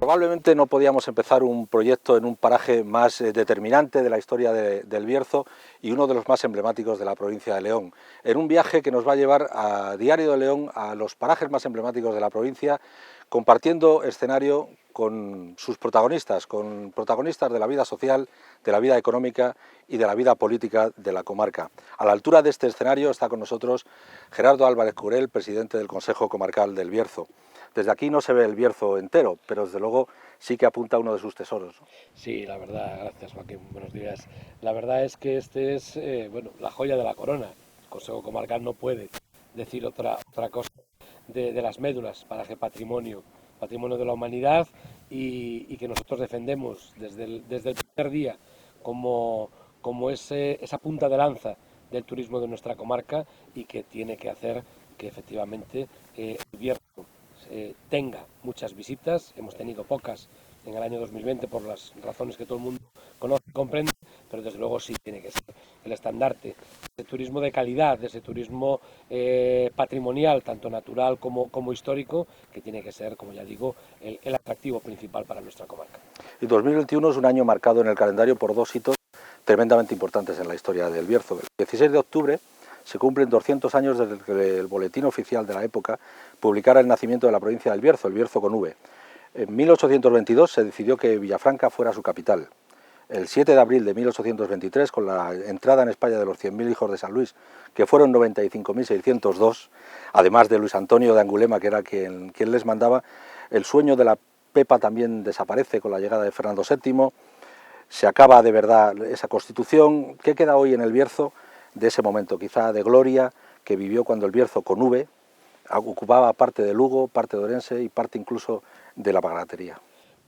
Probablemente no podíamos empezar un proyecto en un paraje más determinante de la historia del Bierzo y uno de los más emblemáticos de la provincia de León, en un viaje que nos va a llevar a Diario de León, a los parajes más emblemáticos de la provincia, compartiendo escenario con sus protagonistas, con protagonistas de la vida social, de la vida económica y de la vida política de la comarca. A la altura de este escenario está con nosotros Gerardo Álvarez Curel, presidente del Consejo Comarcal del Bierzo. Desde aquí no se ve el Bierzo entero, pero desde luego sí que apunta a uno de sus tesoros. Sí, la verdad, gracias Joaquín, buenos días. La verdad es que este es bueno, la joya de la corona. El Consejo Comarcal no puede decir otra cosa de las médulas, paraje patrimonio, patrimonio de la humanidad y que nosotros defendemos desde el primer día como esa punta de lanza del turismo de nuestra comarca y que tiene que hacer que efectivamente el Bierzo tenga muchas visitas. Hemos tenido pocas en el año 2020 por las razones que todo el mundo conoce y comprende, pero desde luego sí tiene que ser el estandarte de turismo de calidad, de ese turismo patrimonial, tanto natural como histórico, que tiene que ser, como ya digo, el atractivo principal para nuestra comarca. Y 2021 es un año marcado en el calendario por dos hitos tremendamente importantes en la historia del Bierzo. El 16 de octubre se cumplen 200 años desde que el boletín oficial de la época publicara el nacimiento de la provincia del Bierzo, el Bierzo con V. En 1822 se decidió que Villafranca fuera su capital. El 7 de abril de 1823, con la entrada en España de los 100.000 hijos de San Luis, que fueron 95.602, además de Luis Antonio de Angulema, que era quien les mandaba, el sueño de la Pepa también desaparece con la llegada de Fernando VII, se acaba de verdad esa constitución. ¿Qué queda hoy en el Bierzo de ese momento, quizá de gloria, que vivió cuando el Bierzo con V ocupaba parte de Lugo, parte de Orense y parte incluso de la Bagratería?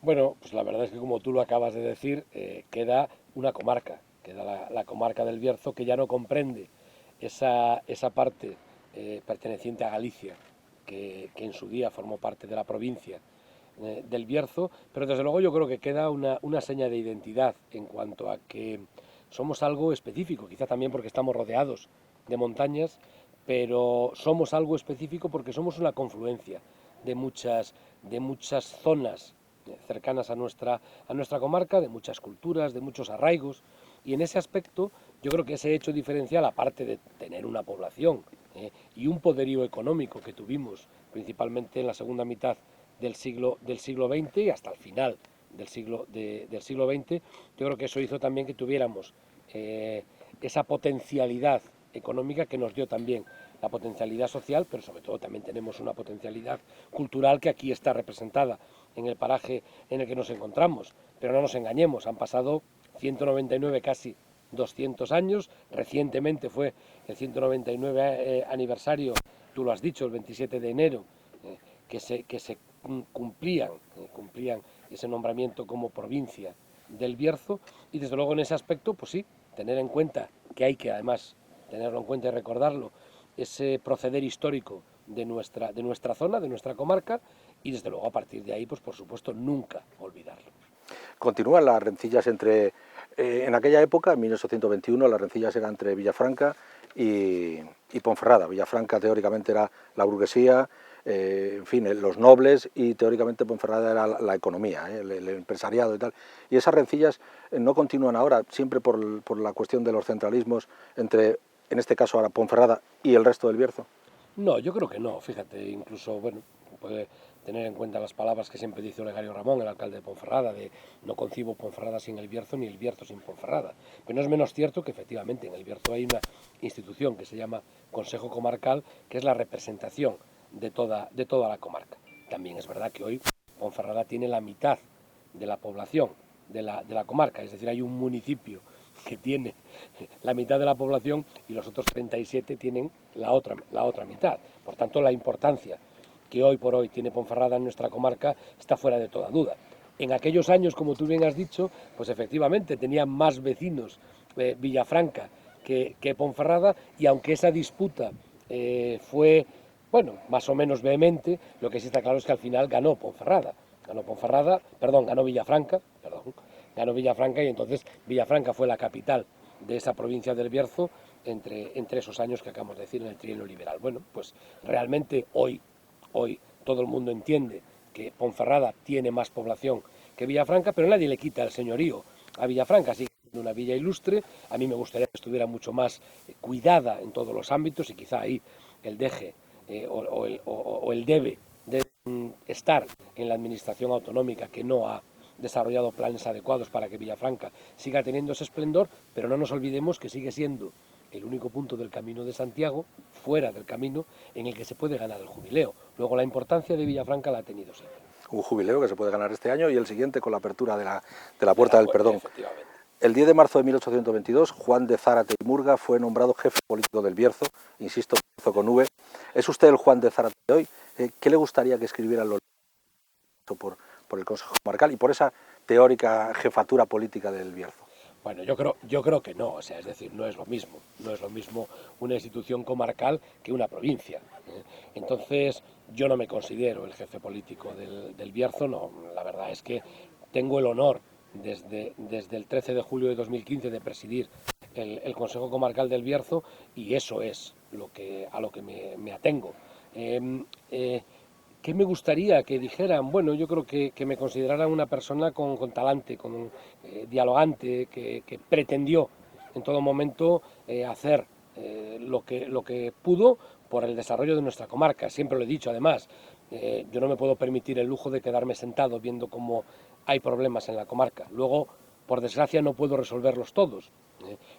Bueno, pues la verdad es que como tú lo acabas de decir, queda una comarca, queda la comarca del Bierzo, que ya no comprende esa parte perteneciente a Galicia, que en su día formó parte de la provincia del Bierzo, pero desde luego yo creo que queda una seña de identidad en cuanto a que somos algo específico, quizá también porque estamos rodeados de montañas, pero somos algo específico porque somos una confluencia de muchas zonas cercanas a nuestra comarca, de muchas culturas, de muchos arraigos, y en ese aspecto yo creo que ese hecho diferencial, aparte de tener una población y un poderío económico que tuvimos principalmente en la segunda mitad del siglo XX y hasta el final del siglo XX, yo creo que eso hizo también que tuviéramos esa potencialidad económica que nos dio también la potencialidad social, pero sobre todo también tenemos una potencialidad cultural que aquí está representada en el paraje en el que nos encontramos. Pero no nos engañemos, han pasado 199, casi 200 años, recientemente fue el 199 aniversario, tú lo has dicho, el 27 de enero, que se cumplían ese nombramiento como provincia del Bierzo, y desde luego en ese aspecto, pues sí, tener en cuenta que hay que además tenerlo en cuenta y recordarlo, ese proceder histórico de nuestra zona, de nuestra comarca, y desde luego a partir de ahí, pues por supuesto, nunca olvidarlo. Continúan las rencillas en aquella época, en 1821, las rencillas eran entre Villafranca y Ponferrada. Villafranca teóricamente era la burguesía, en fin, los nobles, y teóricamente Ponferrada era la economía, el empresariado y tal. Y esas rencillas no continúan ahora, siempre por la cuestión de los centralismos entre, en este caso ahora, Ponferrada y el resto del Bierzo. No, yo creo que no, fíjate, incluso, bueno, puede tener en cuenta las palabras que siempre dice Olegario Ramón, el alcalde de Ponferrada, de no concibo Ponferrada sin el Bierzo ni el Bierzo sin Ponferrada. Pero no es menos cierto que efectivamente en el Bierzo hay una institución que se llama Consejo Comarcal, que es la representación de toda la comarca. También es verdad que hoy Ponferrada tiene la mitad de la población de la comarca, es decir, hay un municipio que tiene la mitad de la población y los otros 37 tienen la otra mitad. Por tanto, la importancia que hoy por hoy tiene Ponferrada en nuestra comarca está fuera de toda duda. En aquellos años, como tú bien has dicho, pues efectivamente tenían más vecinos Villafranca que Ponferrada, y aunque esa disputa fue, bueno, más o menos vehemente, lo que sí está claro es que al final ganó Ponferrada. Ganó Villafranca, ganó Villafranca, y entonces Villafranca fue la capital de esa provincia del Bierzo entre esos años que acabamos de decir en el trienio liberal. Bueno, pues realmente hoy todo el mundo entiende que Ponferrada tiene más población que Villafranca, pero nadie le quita el señorío a Villafranca, sigue siendo una villa ilustre. A mí me gustaría que estuviera mucho más cuidada en todos los ámbitos, y quizá ahí el deje o el debe de estar en la administración autonómica, que no ha desarrollado planes adecuados para que Villafranca siga teniendo ese esplendor, pero no nos olvidemos que sigue siendo el único punto del Camino de Santiago, fuera del camino, en el que se puede ganar el jubileo. Luego, la importancia de Villafranca la ha tenido siempre. Un jubileo que se puede ganar este año y el siguiente con la apertura de la Puerta del Perdón. Efectivamente. El 10 de marzo de 1822, Juan de Zárate y Murga fue nombrado jefe político del Bierzo, insisto, Bierzo con V. ¿Es usted el Juan de Zárate de hoy? ¿Qué le gustaría que escribieran los por el Consejo Comarcal y por esa teórica jefatura política del Bierzo? Bueno, yo creo que no, o sea, es decir, no es lo mismo una institución comarcal que una provincia. Entonces, yo no me considero el jefe político del Bierzo, no, la verdad es que tengo el honor desde el 13 de julio de 2015 de presidir el Consejo Comarcal del Bierzo, y eso es a lo que me atengo. ¿Qué me gustaría que dijeran? Bueno, yo creo que me consideraran una persona con talante, dialogante, que pretendió en todo momento hacer lo que pudo por el desarrollo de nuestra comarca. Siempre lo he dicho, además, yo no me puedo permitir el lujo de quedarme sentado viendo cómo hay problemas en la comarca. Luego, por desgracia, no puedo resolverlos todos.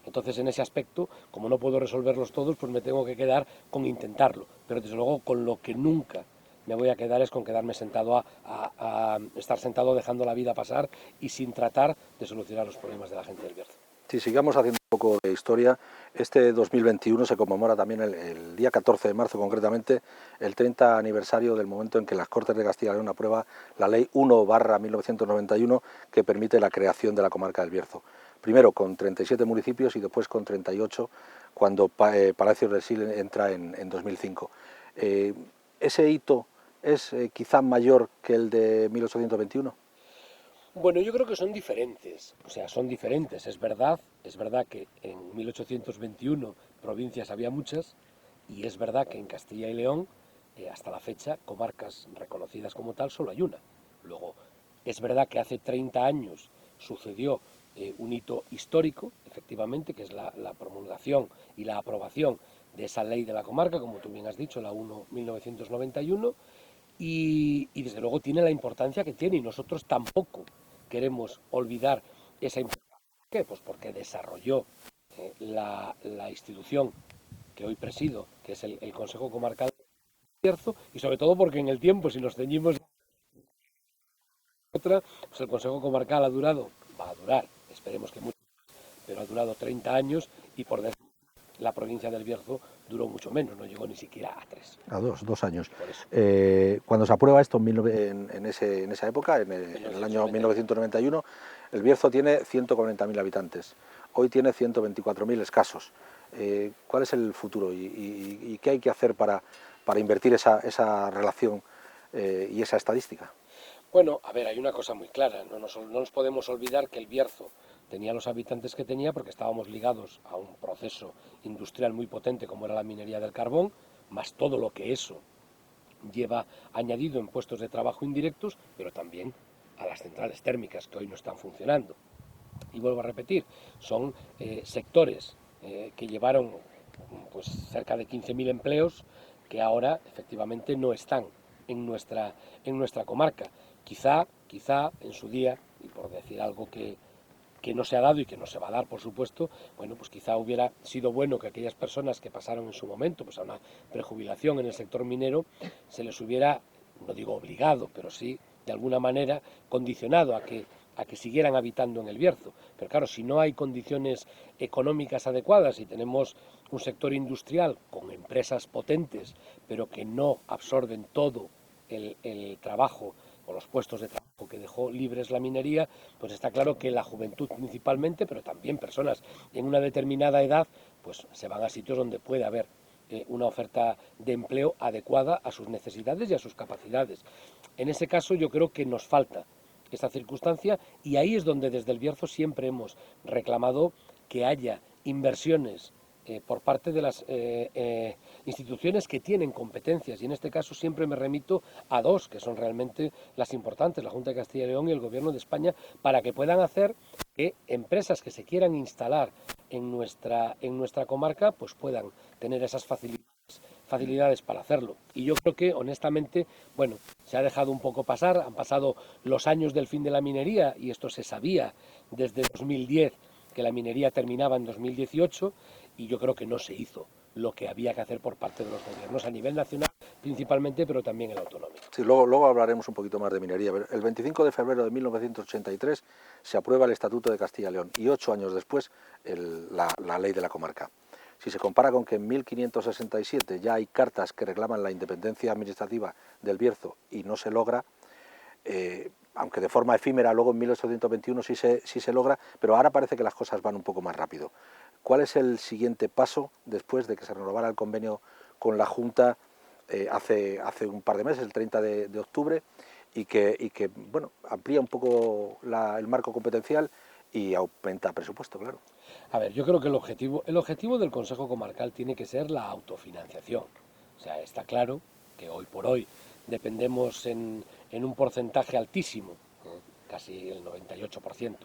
Entonces, en ese aspecto, como no puedo resolverlos todos, pues me tengo que quedar con intentarlo. Pero desde luego, con lo que nunca me voy a quedar es con quedarme sentado a estar sentado dejando la vida pasar y sin tratar de solucionar los problemas de la gente del Bierzo. Si sigamos haciendo un poco de historia, este 2021 se conmemora también el día 14 de marzo, concretamente, el 30 aniversario del momento en que las Cortes de Castilla y León aprueba la Ley 1/1991 que permite la creación de la comarca del Bierzo. Primero con 37 municipios y después con 38 cuando Palacios del Sil entra en 2005. ¿Ese hito es quizá mayor que el de 1821? Bueno, yo creo que son diferentes, o sea, son diferentes. Es verdad que en 1821 provincias había muchas, y es verdad que en Castilla y León, hasta la fecha, comarcas reconocidas como tal, solo hay una. Luego, es verdad que hace 30 años sucedió un hito histórico, efectivamente, que es la promulgación y la aprobación de esa ley de la comarca, como tú bien has dicho, la 1/1991, y desde luego tiene la importancia que tiene, y nosotros tampoco queremos olvidar esa importancia. ¿Por qué? Pues porque desarrolló la institución que hoy presido, que es el Consejo Comarcal del Bierzo, y sobre todo porque en el tiempo, si nos ceñimos a otra, pues el Consejo Comarcal va a durar, esperemos que mucho, pero ha durado 30 años, y por desgracia la provincia del Bierzo duró mucho menos, no llegó ni siquiera a 3. A dos años. Por eso. Cuando se aprueba esto en esa época, en el año 1991, el Bierzo tiene 140.000 habitantes. Hoy tiene 124.000 escasos. ¿Cuál es el futuro y qué hay que hacer para invertir esa relación y esa estadística? Bueno, a ver, hay una cosa muy clara, no nos podemos olvidar que el Bierzo tenía los habitantes que tenía porque estábamos ligados a un proceso industrial muy potente como era la minería del carbón, más todo lo que eso lleva añadido en puestos de trabajo indirectos, pero también a las centrales térmicas que hoy no están funcionando. Y vuelvo a repetir, son sectores que llevaron pues cerca de 15.000 empleos que ahora efectivamente no están en nuestra comarca. Quizá en su día, y por decir algo que no se ha dado y que no se va a dar, por supuesto, bueno, pues quizá hubiera sido bueno que aquellas personas que pasaron en su momento pues a una prejubilación en el sector minero se les hubiera, no digo obligado, pero sí de alguna manera condicionado a que siguieran habitando en el Bierzo. Pero claro, si no hay condiciones económicas adecuadas y tenemos un sector industrial con empresas potentes, pero que no absorben todo el trabajo o los puestos de trabajo que dejó libres la minería, pues está claro que la juventud principalmente, pero también personas en una determinada edad, pues se van a sitios donde puede haber una oferta de empleo adecuada a sus necesidades y a sus capacidades. En ese caso yo creo que nos falta esta circunstancia, y ahí es donde desde el Bierzo siempre hemos reclamado que haya inversiones por parte de las instituciones que tienen competencias, y en este caso siempre me remito a dos, que son realmente las importantes, la Junta de Castilla y León y el Gobierno de España, para que puedan hacer que empresas que se quieran instalar en nuestra comarca pues puedan tener esas facilidades para hacerlo. Y yo creo que, honestamente, bueno, se ha dejado un poco pasar, han pasado los años del fin de la minería, y esto se sabía desde 2010, que la minería terminaba en 2018, y yo creo que no se hizo lo que había que hacer por parte de los gobiernos a nivel nacional principalmente, pero también el autonómico. Sí, luego hablaremos un poquito más de minería. El 25 de febrero de 1983 se aprueba el Estatuto de Castilla y León y 8 años después la ley de la comarca. Si se compara con que en 1567 ya hay cartas que reclaman la independencia administrativa del Bierzo y no se logra, aunque de forma efímera, luego en 1821 sí se logra, pero ahora parece que las cosas van un poco más rápido. ¿Cuál es el siguiente paso después de que se renovara el convenio con la Junta hace un par de meses, el 30 de octubre, y que bueno, amplía un poco el marco competencial y aumenta presupuesto, claro? A ver, yo creo que el objetivo del Consejo Comarcal tiene que ser la autofinanciación. O sea, está claro que hoy por hoy dependemos en un porcentaje altísimo, casi el 98%,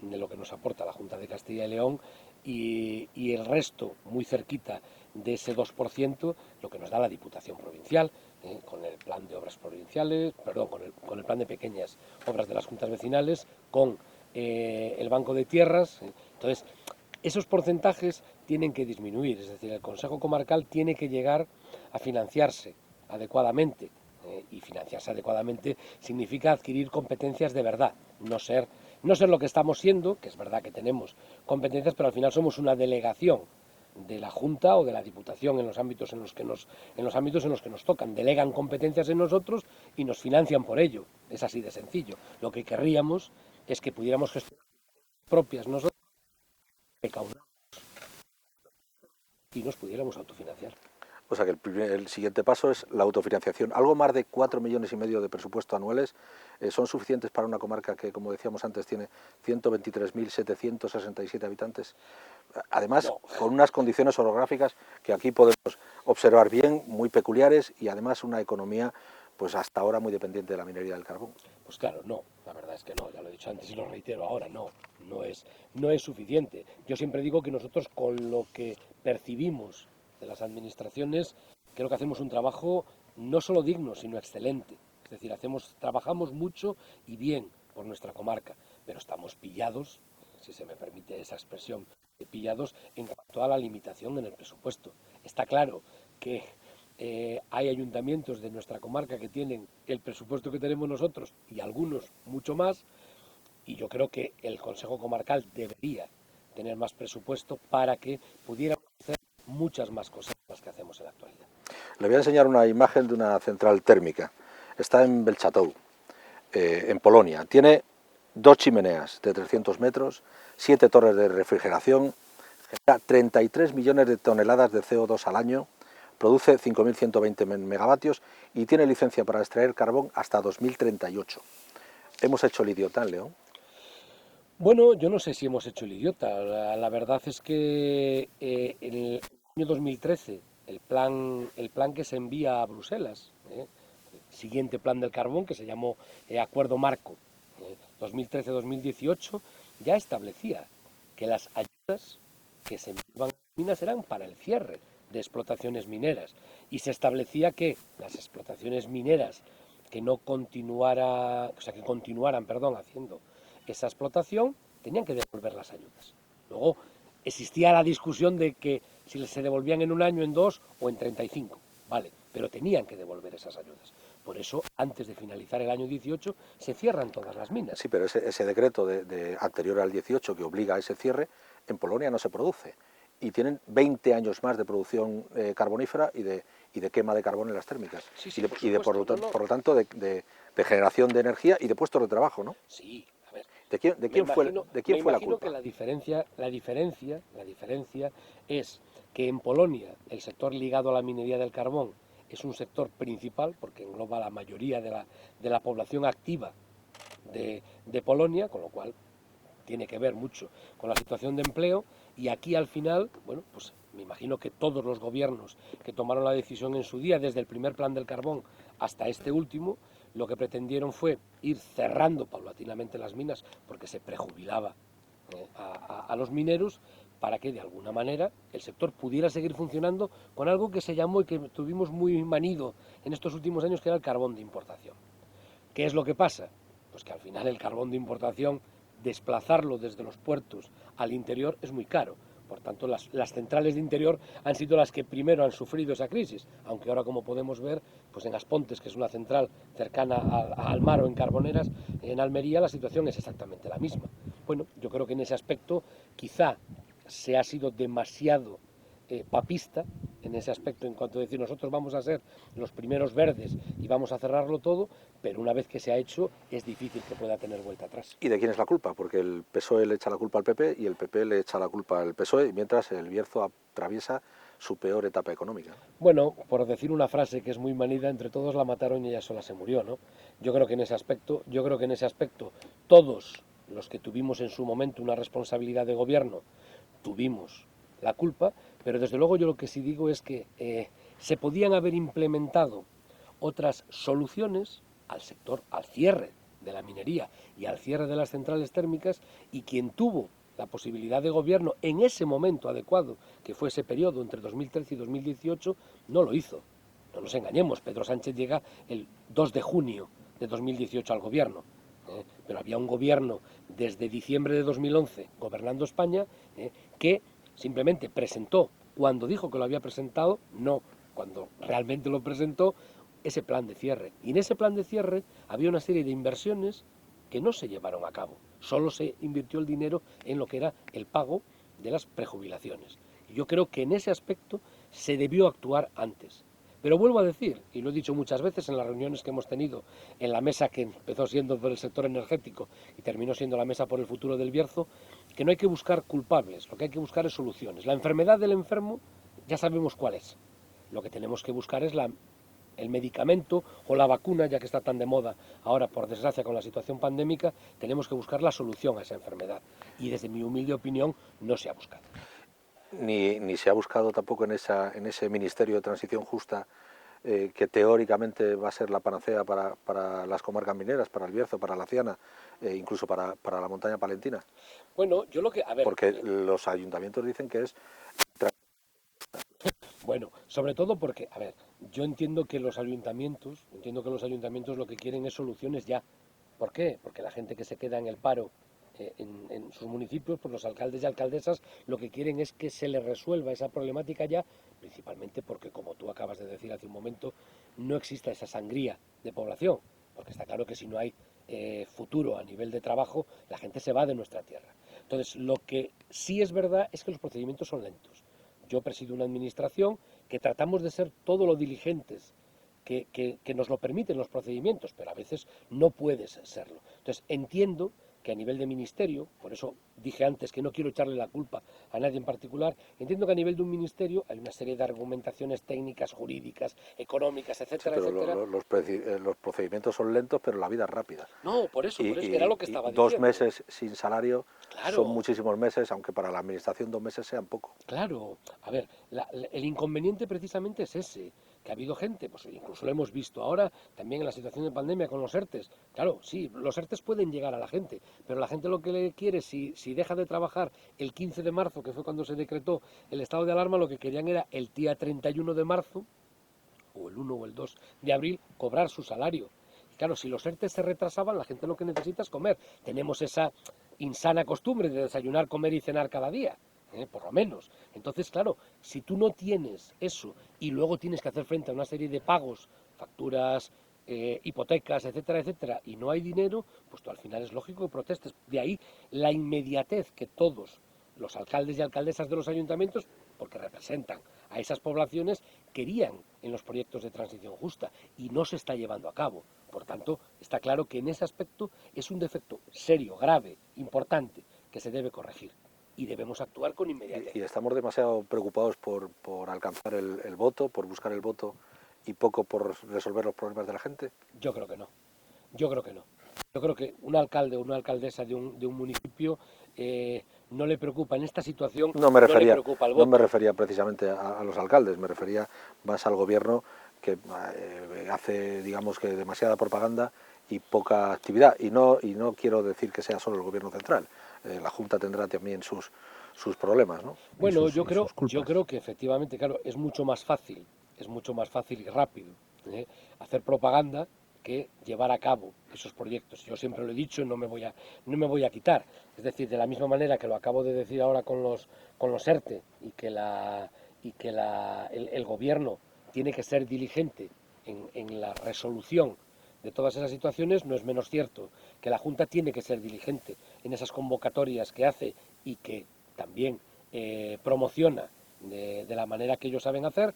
de lo que nos aporta la Junta de Castilla y León, y el resto, muy cerquita de ese 2%, lo que nos da la Diputación Provincial, con el plan de obras provinciales, perdón, con el plan de pequeñas obras de las juntas vecinales, con el Banco de Tierras. Entonces, esos porcentajes tienen que disminuir, es decir, el Consejo Comarcal tiene que llegar a financiarse adecuadamente, y financiarse adecuadamente significa adquirir competencias de verdad, no ser lo que estamos siendo, que es verdad que tenemos competencias, pero al final somos una delegación de la Junta o de la Diputación en los ámbitos en los que nos tocan. Delegan competencias en nosotros y nos financian por ello. Es así de sencillo. Lo que querríamos es que pudiéramos gestionar propias nosotros, recaudar, y nos pudiéramos autofinanciar. O sea que el siguiente paso es la autofinanciación. Algo más de 4,5 millones de presupuesto anuales son suficientes para una comarca que, como decíamos antes, tiene 123.767 habitantes. Además, No. con unas condiciones orográficas que aquí podemos observar bien, muy peculiares, y además una economía pues hasta ahora muy dependiente de la minería del carbón. Pues claro, no, la verdad es que no, ya lo he dicho antes y lo reitero ahora, no es suficiente. Yo siempre digo que nosotros, con lo que percibimos de las administraciones, creo que hacemos un trabajo no solo digno, sino excelente. Es decir, trabajamos mucho y bien por nuestra comarca, pero estamos pillados, si se me permite esa expresión, pillados en cuanto a la limitación en el presupuesto. Está claro que hay ayuntamientos de nuestra comarca que tienen el presupuesto que tenemos nosotros y algunos mucho más, y yo creo que el Consejo Comarcal debería tener más presupuesto para que pudiéramos hacer muchas más cosas de las que hacemos en la actualidad. Le voy a enseñar una imagen de una central térmica. Está en Bełchatów, en Polonia. Tiene 2 chimeneas de 300 metros, 7 torres de refrigeración, genera 33 millones de toneladas de CO2 al año, produce 5.120 megavatios y tiene licencia para extraer carbón hasta 2038. ¿Hemos hecho el idiota en León? Bueno, yo no sé si hemos hecho el idiota. La verdad es que en el año 2013, el plan que se envía a Bruselas, el siguiente plan del carbón, que se llamó Acuerdo Marco 2013-2018, ya establecía que las ayudas que se enviaban a las minas eran para el cierre de explotaciones mineras, y se establecía que las explotaciones mineras que no continuaran, o sea, que continuaran, perdón, haciendo esa explotación, tenían que devolver las ayudas. Luego existía la discusión de que si se devolvían en un año, en 2 o en 35, vale, pero tenían que devolver esas ayudas. Por eso, antes de finalizar el año 18, se cierran todas las minas. Sí, pero ese decreto anterior al 18 que obliga a ese cierre, en Polonia no se produce. Y tienen 20 años más de producción carbonífera y de quema de carbón en las térmicas. Sí, sí, por lo tanto, de generación de energía y de puestos de trabajo, ¿no? Sí, a ver. ¿De quién fue la culpa? Que la diferencia es que en Polonia el sector ligado a la minería del carbón es un sector principal, porque engloba la mayoría de la población activa de Polonia, con lo cual tiene que ver mucho con la situación de empleo, y aquí al final, bueno, pues me imagino que todos los gobiernos que tomaron la decisión en su día, desde el primer plan del carbón hasta este último, lo que pretendieron fue ir cerrando paulatinamente las minas, porque se prejubilaba a los mineros, para que de alguna manera el sector pudiera seguir funcionando con algo que se llamó y que tuvimos muy manido en estos últimos años, que era el carbón de importación. ¿Qué es lo que pasa? Pues que al final el carbón de importación, desplazarlo desde los puertos al interior es muy caro. Por tanto, las centrales de interior han sido las que primero han sufrido esa crisis, aunque ahora, como podemos ver, pues en Aspontes, que es una central cercana al mar, o en Carboneras, en Almería, la situación es exactamente la misma. Bueno, yo creo que en ese aspecto quizá se ha sido demasiado papista en ese aspecto, en cuanto a decir nosotros vamos a ser los primeros verdes y vamos a cerrarlo todo, pero una vez que se ha hecho es difícil que pueda tener vuelta atrás. ¿Y de quién es la culpa? Porque el PSOE le echa la culpa al PP y el PP le echa la culpa al PSOE, mientras el Bierzo atraviesa su peor etapa económica. Bueno, por decir una frase que es muy manida, entre todos la mataron y ella sola se murió, ¿no? Yo creo que en ese aspecto todos los que tuvimos en su momento una responsabilidad de gobierno tuvimos la culpa, pero desde luego yo lo que sí digo es que se podían haber implementado otras soluciones al sector, al cierre de la minería y al cierre de las centrales térmicas, y quien tuvo la posibilidad de gobierno en ese momento adecuado, que fue ese periodo entre 2013 y 2018, no lo hizo. No nos engañemos, Pedro Sánchez llega el 2 de junio de 2018 al gobierno, pero había un gobierno desde diciembre de 2011 gobernando España, que simplemente presentó, cuando dijo que lo había presentado, no cuando realmente lo presentó, ese plan de cierre. Y en ese plan de cierre había una serie de inversiones que no se llevaron a cabo. Solo se invirtió el dinero en lo que era el pago de las prejubilaciones. Y yo creo que en ese aspecto se debió actuar antes. Pero vuelvo a decir, y lo he dicho muchas veces en las reuniones que hemos tenido en la mesa que empezó siendo por el sector energético y terminó siendo la mesa por el futuro del Bierzo, que no hay que buscar culpables, lo que hay que buscar es soluciones. La enfermedad del enfermo ya sabemos cuál es. Lo que tenemos que buscar es el medicamento o la vacuna, ya que está tan de moda ahora, por desgracia, con la situación pandémica. Tenemos que buscar la solución a esa enfermedad. Y desde mi humilde opinión, no se ha buscado. Ni se ha buscado tampoco en ese Ministerio de Transición Justa, que teóricamente va a ser la panacea para las comarcas mineras, para el Bierzo, para la Ciana, incluso para la montaña palentina. Bueno, yo lo que... A ver, porque los ayuntamientos dicen que es... Bueno, sobre todo porque, a ver, yo entiendo que los ayuntamientos lo que quieren es soluciones ya. ¿Por qué? Porque la gente que se queda en el paro en sus municipios, pues los alcaldes y alcaldesas lo que quieren es que se les resuelva esa problemática ya, principalmente porque, como tú acabas de decir hace un momento, no exista esa sangría de población, porque está claro que si no hay futuro a nivel de trabajo, la gente se va de nuestra tierra. Entonces, lo que sí es verdad es que los procedimientos son lentos. Yo presido una administración que tratamos de ser todo lo diligentes que nos lo permiten los procedimientos, pero a veces no puedes serlo. Entonces, entiendo que a nivel de ministerio, por eso dije antes que no quiero echarle la culpa a nadie en particular, entiendo que a nivel de un ministerio hay una serie de argumentaciones técnicas, jurídicas, económicas, etcétera, Sí, pero etcétera. los procedimientos son lentos, pero la vida es rápida. No, por eso, era lo que Y estaba 2 diciendo. meses sin salario son Claro. muchísimos meses, aunque para la administración 2 meses sean poco. Claro, a ver, el inconveniente precisamente es ese, que ha habido gente, pues incluso lo hemos visto ahora también en la situación de pandemia con los ERTES. Claro, sí, los ERTES pueden llegar a la gente, pero la gente lo que le quiere, si deja de trabajar el 15 de marzo, que fue cuando se decretó el estado de alarma, lo que querían era el día 31 de marzo, o el 1 o el 2 de abril, cobrar su salario. Y claro, si los ERTES se retrasaban, la gente lo que necesita es comer. Tenemos esa insana costumbre de desayunar, comer y cenar cada día. Por lo menos. Entonces, claro, si tú no tienes eso y luego tienes que hacer frente a una serie de pagos, facturas, hipotecas, etcétera, etcétera, y no hay dinero, pues tú al final es lógico que protestes. De ahí la inmediatez que todos los alcaldes y alcaldesas de los ayuntamientos, porque representan a esas poblaciones, querían en los proyectos de transición justa, y no se está llevando a cabo. Por tanto, está claro que en ese aspecto es un defecto serio, grave, importante, que se debe corregir. Y debemos actuar con inmediatez. Y estamos demasiado preocupados por alcanzar el voto, por buscar el voto, y poco por resolver los problemas de la gente. Yo creo que no. Yo creo que no. Yo creo que un alcalde o una alcaldesa de un municipio no le preocupa en esta situación, No me no le refería, preocupa el no me voto. refería precisamente a los alcaldes, me refería más al gobierno que hace, digamos que demasiada propaganda y poca actividad. Y no quiero decir que sea solo el gobierno central. La Junta tendrá también sus problemas, ¿no? Bueno, Y sus yo culpas. creo que efectivamente, claro, es mucho más fácil y rápido, ¿eh? Hacer propaganda que llevar a cabo esos proyectos. Yo siempre lo he dicho y no me voy a quitar. Es decir, de la misma manera que lo acabo de decir ahora con los ERTE y que el gobierno tiene que ser diligente en la resolución de todas esas situaciones, no es menos cierto que la Junta tiene que ser diligente en esas convocatorias que hace y que también promociona de la manera que ellos saben hacer,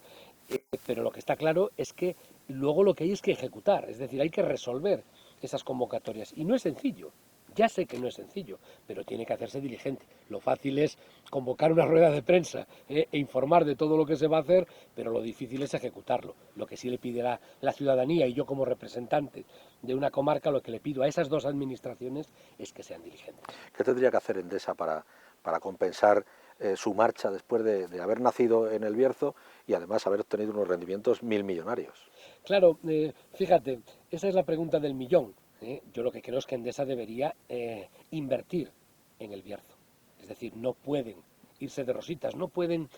pero lo que está claro es que luego lo que hay es que ejecutar, es decir, hay que resolver esas convocatorias. Y no es sencillo, ya sé que no es sencillo, pero tiene que hacerse diligente. Lo fácil es convocar una rueda de prensa e informar de todo lo que se va a hacer, pero lo difícil es ejecutarlo. Lo que sí le pide la ciudadanía y yo como representante de una comarca, lo que le pido a esas dos administraciones es que sean diligentes. ¿Qué tendría que hacer Endesa para compensar su marcha después de haber nacido en el Bierzo y además haber obtenido unos rendimientos millonarios? Claro, fíjate, esa es la pregunta del millón. Yo lo que creo es que Endesa debería invertir en el Bierzo. Es decir, no pueden irse de rositas, no pueden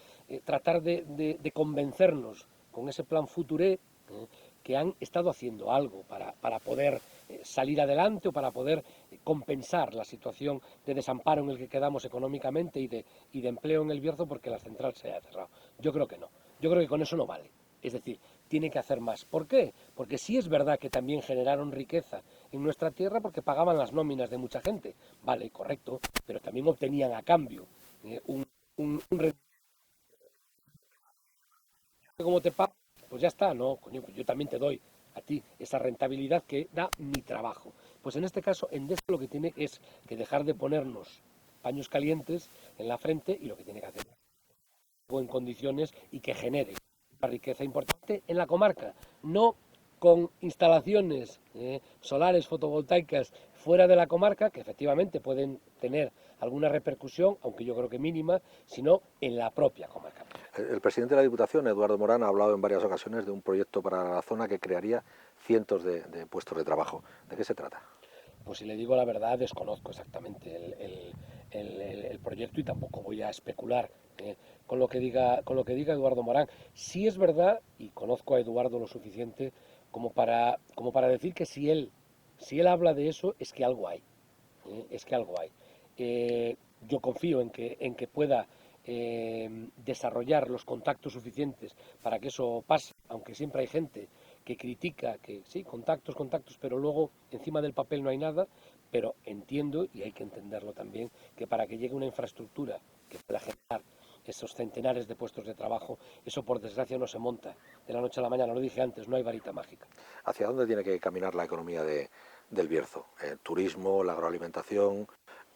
tratar de convencernos con ese plan Futuré que han estado haciendo algo para poder salir adelante o para poder compensar la situación de desamparo en el que quedamos económicamente y de empleo en el Bierzo porque la central se haya cerrado. Yo creo que no. Yo creo que con eso no vale. Es decir, tiene que hacer más. ¿Por qué? Porque sí es verdad que también generaron riqueza en nuestra tierra porque pagaban las nóminas de mucha gente. Vale, correcto, pero también obtenían a cambio un rendimiento. Como te pago, pues ya está, no, coño, pues yo también te doy a ti esa rentabilidad que da mi trabajo. Pues en este caso, Endesa lo que tiene es que dejar de ponernos paños calientes en la frente y lo que tiene que hacer en condiciones y que genere una riqueza importante en la comarca, no con instalaciones solares fotovoltaicas fuera de la comarca, que efectivamente pueden tener alguna repercusión, aunque yo creo que mínima, sino en la propia comarca. El presidente de la Diputación, Eduardo Morán, ha hablado en varias ocasiones de un proyecto para la zona que crearía cientos de puestos de trabajo. ¿De qué se trata? Pues si le digo la verdad, desconozco exactamente el proyecto y tampoco voy a especular con lo que diga Eduardo Morán. Sí es verdad, y conozco a Eduardo lo suficiente como para decir que si él habla de eso, es que algo hay. Es que algo hay. Yo confío en que pueda desarrollar los contactos suficientes para que eso pase, aunque siempre hay gente que critica que sí, contactos, contactos, pero luego encima del papel no hay nada, pero entiendo, y hay que entenderlo también, que para que llegue una infraestructura que pueda generar esos centenares de puestos de trabajo, eso por desgracia no se monta de la noche a la mañana, lo dije antes, no hay varita mágica. ¿Hacia dónde tiene que caminar la economía del Bierzo? Turismo, la agroalimentación,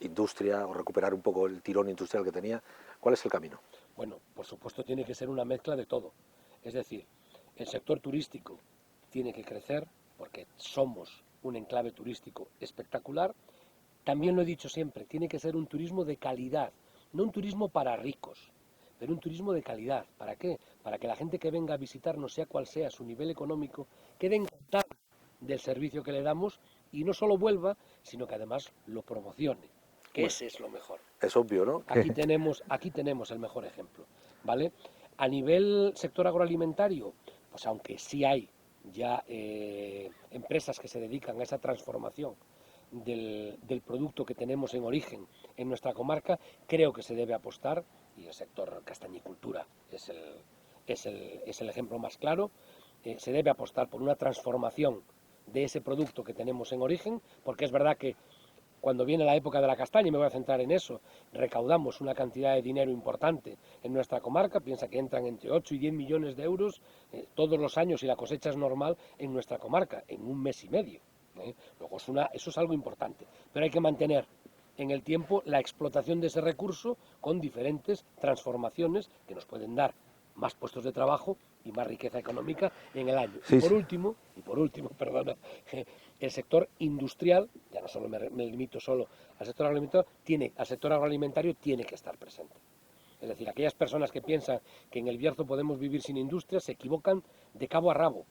industria, o recuperar un poco el tirón industrial que tenía. ¿Cuál es el camino? Bueno, por supuesto tiene que ser una mezcla de todo. Es decir, el sector turístico tiene que crecer porque somos un enclave turístico espectacular. También lo he dicho siempre, tiene que ser un turismo de calidad, no un turismo para ricos, pero un turismo de calidad. ¿Para qué? Para que la gente que venga a visitarnos, sea cual sea su nivel económico, quede encantada del servicio que le damos y no solo vuelva, sino que además lo promocione, que Bueno, ese es lo mejor. es obvio, ¿no? Aquí tenemos el mejor ejemplo, ¿vale? A nivel sector agroalimentario, pues aunque sí hay ya empresas que se dedican a esa transformación del producto que tenemos en origen en nuestra comarca, creo que se debe apostar, y el sector castañicultura es el ejemplo más claro, se debe apostar por una transformación de ese producto que tenemos en origen, porque es verdad que cuando viene la época de la castaña, y me voy a centrar en eso, recaudamos una cantidad de dinero importante en nuestra comarca, piensa que entran entre 8 y 10 millones de euros todos los años y la cosecha es normal en nuestra comarca, en un mes y medio. Luego eso es algo importante, pero hay que mantener en el tiempo la explotación de ese recurso con diferentes transformaciones que nos pueden dar más puestos de trabajo y más riqueza económica en el año. Sí, sí. Y por último, perdona, el sector industrial, ya no solo me limito solo al sector agroalimentario tiene que estar presente. Es decir, aquellas personas que piensan que en el Bierzo podemos vivir sin industria se equivocan de cabo a rabo,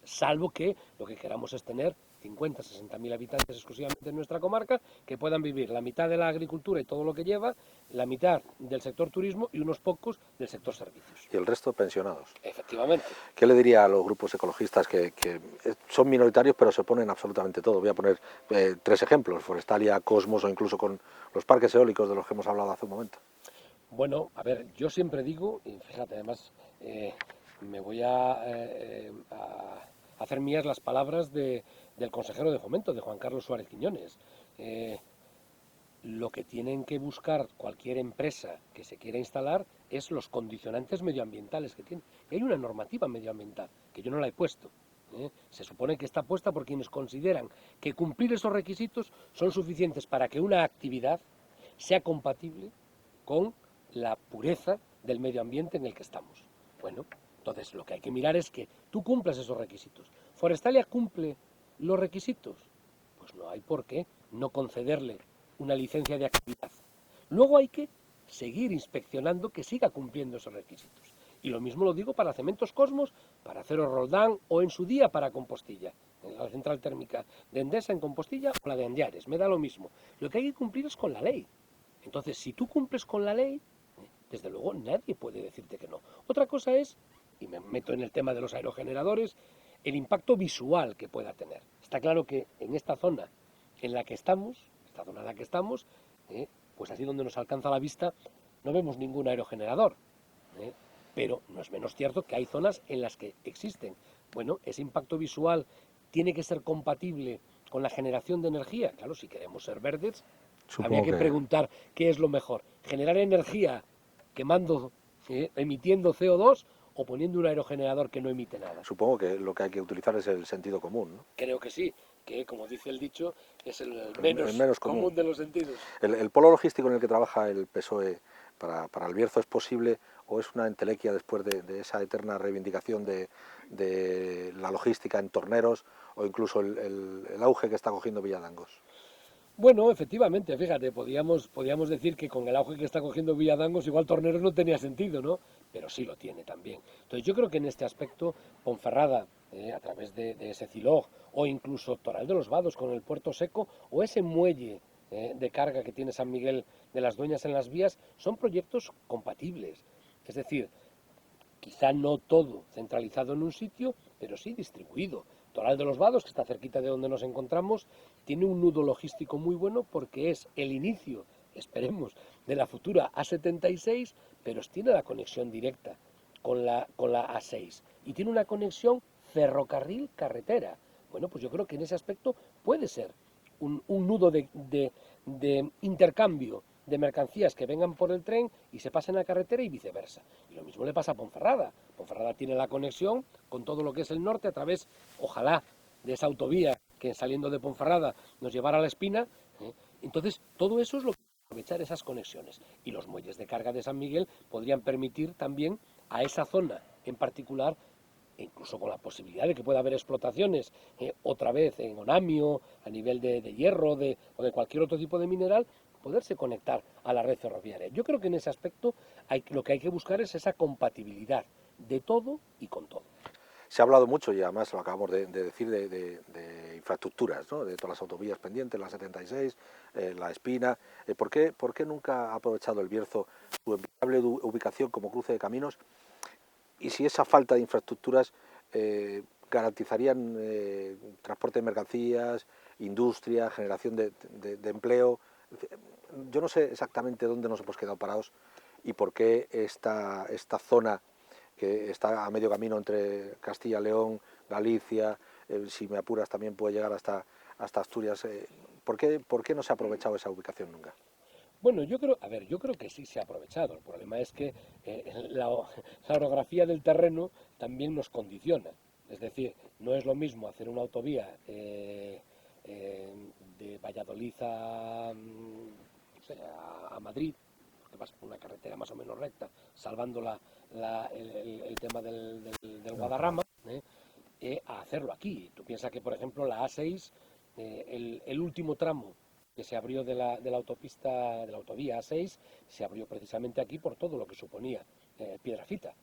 salvo que lo que queramos es tener 50, 60.000 habitantes exclusivamente en nuestra comarca, que puedan vivir la mitad de la agricultura y todo lo que lleva, la mitad del sector turismo y unos pocos del sector servicios. Y el resto pensionados. Efectivamente. ¿Qué le diría a los grupos ecologistas que son minoritarios pero se oponen absolutamente todo? Voy a poner 3 ejemplos, Forestalia, Cosmos o incluso con los parques eólicos de los que hemos hablado hace un momento. Bueno, a ver, yo siempre digo, y fíjate, además me voy a hacer mías las palabras del consejero de Fomento, de Juan Carlos Suárez Quiñones. Lo que tienen que buscar cualquier empresa que se quiera instalar es los condicionantes medioambientales que tiene. Y hay una normativa medioambiental, que yo no la he puesto. Se supone que está puesta por quienes consideran que cumplir esos requisitos son suficientes para que una actividad sea compatible con la pureza del medio ambiente en el que estamos. Bueno, entonces lo que hay que mirar es que tú cumplas esos requisitos. ¿Forestalia cumple los requisitos? Pues no hay por qué no concederle una licencia de actividad. Luego hay que seguir inspeccionando que siga cumpliendo esos requisitos. Y lo mismo lo digo para Cementos Cosmos, para Acero Roldán o en su día para Compostilla. En la central térmica de Endesa en Compostilla o la de Andiares, me da lo mismo. Lo que hay que cumplir es con la ley. Entonces, si tú cumples con la ley, desde luego nadie puede decirte que no. Otra cosa es, y me meto en el tema de los aerogeneradores, el impacto visual que pueda tener. Está claro que en esta zona en la que estamos, pues así donde nos alcanza la vista, no vemos ningún aerogenerador. Pero no es menos cierto que hay zonas en las que existen. Bueno, ese impacto visual tiene que ser compatible con la generación de energía. Claro, si queremos ser verdes, habría que preguntar qué es lo mejor. Generar energía quemando, emitiendo CO2 o poniendo un aerogenerador que no emite nada. Supongo que lo que hay que utilizar es el sentido común, ¿no? Creo que sí, que como dice el dicho, es el menos común de los sentidos. ¿El polo logístico en el que trabaja el PSOE para el Bierzo es posible o es una entelequia después de esa eterna reivindicación de la logística en Torneros o incluso el auge que está cogiendo Villadangos? Bueno, efectivamente, fíjate, podíamos decir que con el auge que está cogiendo Villadangos igual Torneros no tenía sentido, ¿no? Pero sí lo tiene también. Entonces yo creo que en este aspecto Ponferrada, a través de ese Ciloj, o incluso Toral de los Vados con el Puerto Seco, o ese muelle de carga que tiene San Miguel de las Dueñas en las vías, son proyectos compatibles. Es decir, quizá no todo centralizado en un sitio, pero sí distribuido. Toral de los Vados, que está cerquita de donde nos encontramos, tiene un nudo logístico muy bueno porque es el inicio, esperemos, de la futura A76, pero tiene la conexión directa con la A6 y tiene una conexión ferrocarril-carretera. Bueno, pues yo creo que en ese aspecto puede ser un nudo de intercambio de mercancías que vengan por el tren y se pasen a carretera y viceversa. Y lo mismo le pasa a Ponferrada. Ponferrada tiene la conexión con todo lo que es el norte a través, ojalá, de esa autovía que saliendo de Ponferrada nos llevara a La Espina. Entonces, todo eso es lo que hay que aprovechar, esas conexiones. Y los muelles de carga de San Miguel podrían permitir también a esa zona en particular, e incluso con la posibilidad de que pueda haber explotaciones otra vez en Onamio, a nivel de hierro o de cualquier otro tipo de mineral, poderse conectar a la red ferroviaria. Yo creo que en ese aspecto lo que hay que buscar es esa compatibilidad de todo y con todo. Se ha hablado mucho, y además lo acabamos de decir, de infraestructuras, ¿no? De todas las autovías pendientes, la 76, la Espina. ¿Por qué nunca ha aprovechado el Bierzo su envidiable ubicación como cruce de caminos? Y si esa falta de infraestructuras garantizarían transporte de mercancías, industria, generación de empleo. Yo no sé exactamente dónde nos hemos quedado parados y por qué esta zona que está a medio camino entre Castilla, León, Galicia, si me apuras también puede llegar hasta Asturias. ¿Por qué no se ha aprovechado esa ubicación nunca? Bueno, yo creo que sí se ha aprovechado. El problema es que la orografía del terreno también nos condiciona. Es decir, no es lo mismo hacer una autovía de Valladolid no sé, a Madrid, porque vas por una carretera más o menos recta, salvando el tema del Guadarrama, a hacerlo aquí. Tú piensas que, por ejemplo, la A6, el último tramo que se abrió de la autopista, de la autovía A6, se abrió precisamente aquí por todo lo que suponía Piedrafita.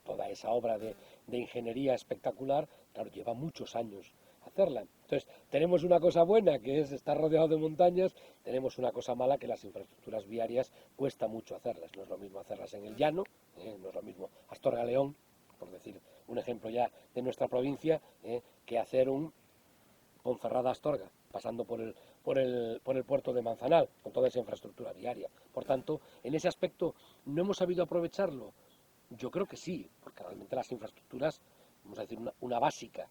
Toda esa obra de ingeniería espectacular, claro, lleva muchos años hacerla. Entonces, tenemos una cosa buena, que es estar rodeado de montañas, tenemos una cosa mala, que las infraestructuras viarias cuesta mucho hacerlas. No es lo mismo hacerlas en el llano, no es lo mismo Astorga-León, por decir un ejemplo ya de nuestra provincia, que hacer un Ponferrada-Astorga, pasando por el puerto de Manzanal, con toda esa infraestructura viaria. Por tanto, en ese aspecto, ¿no hemos sabido aprovecharlo? Yo creo que sí, porque realmente las infraestructuras, vamos a decir, una básica,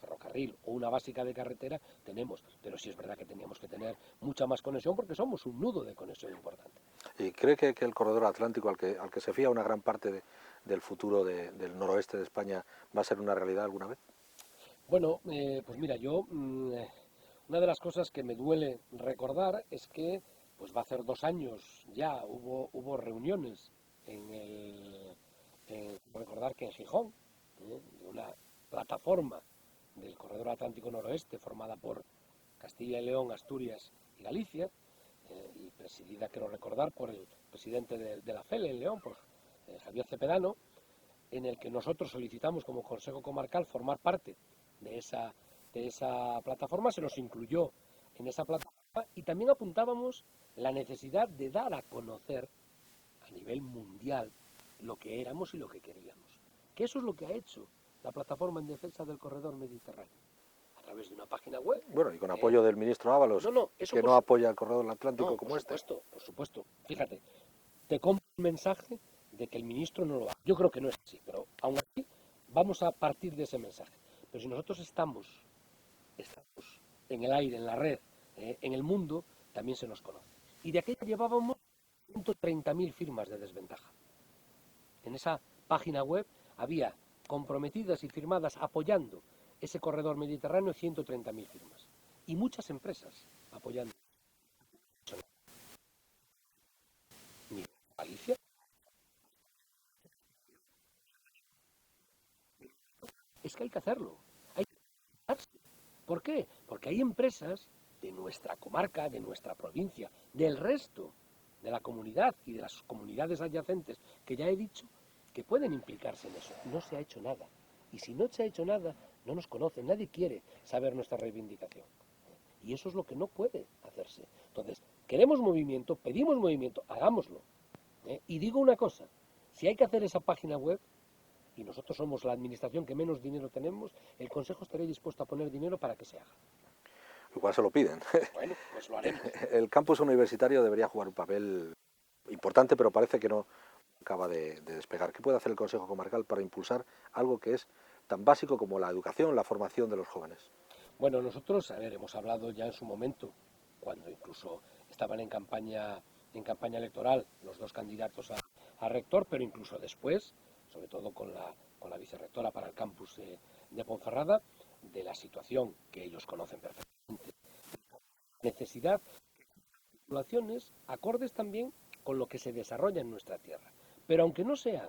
ferrocarril o una básica de carretera, tenemos, pero sí es verdad que teníamos que tener mucha más conexión porque somos un nudo de conexión importante. ¿Y cree que el corredor atlántico, al que se fía una gran parte del futuro del noroeste de España, va a ser una realidad alguna vez? Bueno, pues mira, una de las cosas que me duele recordar es que pues va a hacer 2 años ya, hubo reuniones recordar que en Gijón, de una plataforma del Corredor Atlántico Noroeste formada por Castilla y León, Asturias y Galicia, y presidida, quiero recordar, por el presidente de la FELE en León, por Javier Cepedano, en el que nosotros solicitamos como Consejo Comarcal formar parte de esa plataforma, se nos incluyó en esa plataforma y también apuntábamos la necesidad de dar a conocer a nivel mundial lo que éramos y lo que queríamos. Que eso es lo que ha hecho la plataforma en defensa del corredor mediterráneo, a través de una página web. Bueno, y con apoyo del ministro Ábalos, No, no, eso que no apoya el corredor no, atlántico como este. por supuesto. Fíjate, te compro un mensaje de que el ministro no lo haga. Yo creo que no es así, pero aún así vamos a partir de ese mensaje. Pero si nosotros estamos en el aire, en la red, en el mundo, también se nos conoce. Y de aquella llevábamos 130.000 firmas de desventaja. En esa página web había comprometidas y firmadas apoyando ese corredor mediterráneo 130.000 firmas. Y muchas empresas apoyando. Ni Galicia. Es que hay que hacerlo. Hay que hacerse. ¿Por qué? Porque hay empresas de nuestra comarca, de nuestra provincia, del resto de la comunidad y de las comunidades adyacentes que ya he dicho, que pueden implicarse en eso. No se ha hecho nada. Y si no se ha hecho nada, no nos conocen, nadie quiere saber nuestra reivindicación. Y eso es lo que no puede hacerse. Entonces, queremos movimiento, pedimos movimiento, hagámoslo. Y digo una cosa, si hay que hacer esa página web, y nosotros somos la administración que menos dinero tenemos, el Consejo estaría dispuesto a poner dinero para que se haga. Igual se lo piden. Bueno, pues lo haremos. El campus universitario debería jugar un papel importante, pero parece que no acaba de despegar. ¿Qué puede hacer el Consejo Comarcal para impulsar algo que es tan básico como la educación, la formación de los jóvenes? Bueno, nosotros, a ver, hemos hablado ya en su momento, cuando incluso estaban en campaña electoral los dos candidatos a rector, pero incluso después, sobre todo con la vicerrectora para el campus de Ponferrada, de la situación que ellos conocen perfectamente. Necesidad de titulaciones acordes también con lo que se desarrolla en nuestra tierra. Pero aunque no sean